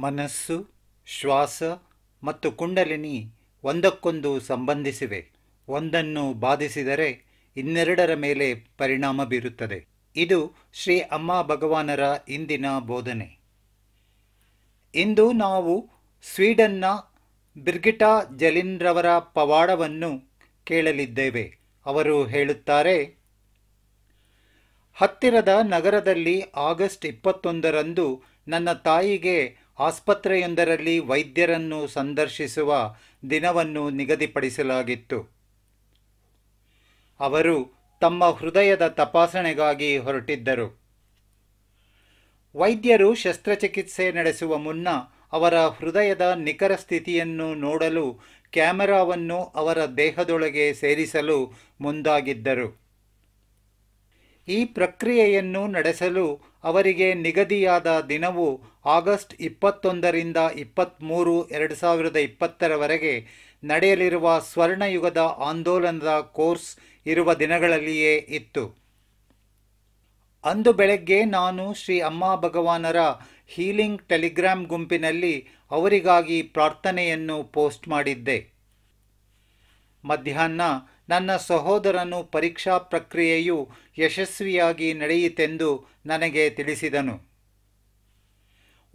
ಮನಸ್ಸು, ಶ್ವಾಸ ಮತ್ತು ಕುಂಡಲಿನಿ ಒಂದಕ್ಕೊಂದು ಸಂಬಂಧಿಸಿವೆ. ಒಂದನ್ನು ಬಾಧಿಸಿದರೆ ಇನ್ನೆರಡರ ಮೇಲೆ ಪರಿಣಾಮ ಬೀರುತ್ತದೆ. ಇದು ಶ್ರೀ ಅಮ್ಮ ಭಗವಾನರ ಇಂದಿನ ಬೋಧನೆ. ಇಂದು ನಾವು ಸ್ವೀಡನ್ನ ಬಿರ್ಗಿಟಾ ಜಲಿನ್ರವರ ಪವಾಡವನ್ನು ಕೇಳಲಿದ್ದೇವೆ. ಅವರು ಹೇಳುತ್ತಾರೆ, ಹತ್ತಿರದ ನಗರದಲ್ಲಿ ಆಗಸ್ಟ್ 21ರಂದು ನನ್ನ ತಾಯಿಗೆ ಆಸ್ಪತ್ರೆಯೊಂದರಲ್ಲಿ ವೈದ್ಯರನ್ನು ಸಂದರ್ಶಿಸುವ ದಿನವನ್ನು ನಿಗದಿಪಡಿಸಲಾಗಿತ್ತು. ಅವರು ತಮ್ಮ ಹೃದಯದ ತಪಾಸಣೆಗಾಗಿ ಹೊರಟಿದ್ದರು. ವೈದ್ಯರು ಶಸ್ತ್ರಚಿಕಿತ್ಸೆ ನಡೆಸುವ ಮುನ್ನ ಅವರ ಹೃದಯದ ನಿಖರ ಸ್ಥಿತಿಯನ್ನು ನೋಡಲು ಕ್ಯಾಮೆರಾವನ್ನು ಅವರ ದೇಹದೊಳಗೆ ಸೇರಿಸಲು ಮುಂದಾಗಿದ್ದರು. ಈ ಪ್ರಕ್ರಿಯೆಯನ್ನು ನಡೆಸಲು ಅವರಿಗೆ ನಿಗದಿಯಾದ ದಿನವು ಆಗಸ್ಟ್ 21ರಿಂದ 23, 2020ರವರೆಗೆ ನಡೆಯಲಿರುವ ಸ್ವರ್ಣಯುಗದ ಆಂದೋಲನದ ಕೋರ್ಸ್ ಇರುವ ದಿನಗಳಲ್ಲಿಯೇ ಇತ್ತು. ಅಂದು ಬೆಳಗ್ಗೆ ನಾನು ಶ್ರೀ ಅಮ್ಮ ಭಗವಾನರ ಹೀಲಿಂಗ್ ಟೆಲಿಗ್ರಾಮ್ ಗುಂಪಿನಲ್ಲಿ ಅವರಿಗಾಗಿ ಪ್ರಾರ್ಥನೆಯನ್ನು ಪೋಸ್ಟ್ ಮಾಡಿದ್ದೆ. ಮಧ್ಯಾಹ್ನ ನನ್ನ ಸಹೋದರನು ಪರೀಕ್ಷಾ ಪ್ರಕ್ರಿಯೆಯು ಯಶಸ್ವಿಯಾಗಿ ನಡೆಯಿತೆಂದು ನನಗೆ ತಿಳಿಸಿದನು.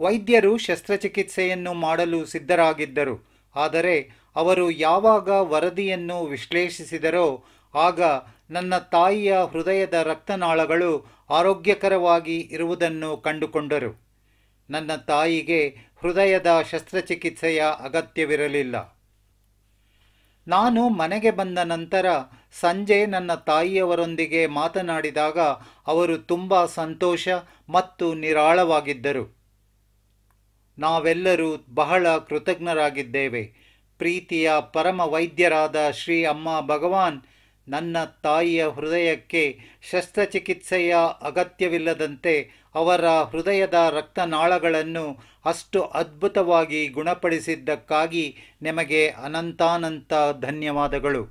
ವೈದ್ಯರು ಶಸ್ತ್ರಚಿಕಿತ್ಸೆಯನ್ನು ಮಾಡಲು ಸಿದ್ಧರಾಗಿದ್ದರು. ಆದರೆ ಅವರು ಯಾವಾಗ ವರದಿಯನ್ನು ವಿಶ್ಲೇಷಿಸಿದರೋ ಆಗ ನನ್ನ ತಾಯಿಯ ಹೃದಯದ ರಕ್ತನಾಳಗಳು ಆರೋಗ್ಯಕರವಾಗಿ ಇರುವುದನ್ನು ಕಂಡುಕೊಂಡರು. ನನ್ನ ತಾಯಿಗೆ ಹೃದಯದ ಶಸ್ತ್ರಚಿಕಿತ್ಸೆಯ ಅಗತ್ಯವಿರಲಿಲ್ಲ. ನಾನು ಮನೆಗೆ ಬಂದ ನಂತರ ಸಂಜೆ ನನ್ನ ತಾಯಿಯವರೊಂದಿಗೆ ಮಾತನಾಡಿದಾಗ ಅವರು ತುಂಬ ಸಂತೋಷ ಮತ್ತು ನಿರಾಳವಾಗಿದ್ದರು. ನಾವೆಲ್ಲರೂ ಬಹಳ ಕೃತಜ್ಞರಾಗಿದ್ದೇವೆ. ಪ್ರೀತಿಯ ಪರಮ ವೈದ್ಯರಾದ ಶ್ರೀ ಅಮ್ಮ ಭಗವಾನ್ ನನ್ನ ತಾಯಿಯ ಹೃದಯಕ್ಕೆ ಶಸ್ತ್ರಚಿಕಿತ್ಸೆಯ ಅಗತ್ಯವಿಲ್ಲದಂತೆ ಅವರ ಹೃದಯದ ರಕ್ತನಾಳಗಳನ್ನು ಅಷ್ಟು ಅದ್ಭುತವಾಗಿ ಗುಣಪಡಿಸಿದ್ದಕ್ಕಾಗಿ ನಿಮಗೆ ಅನಂತಾನಂತ ಧನ್ಯವಾದಗಳು.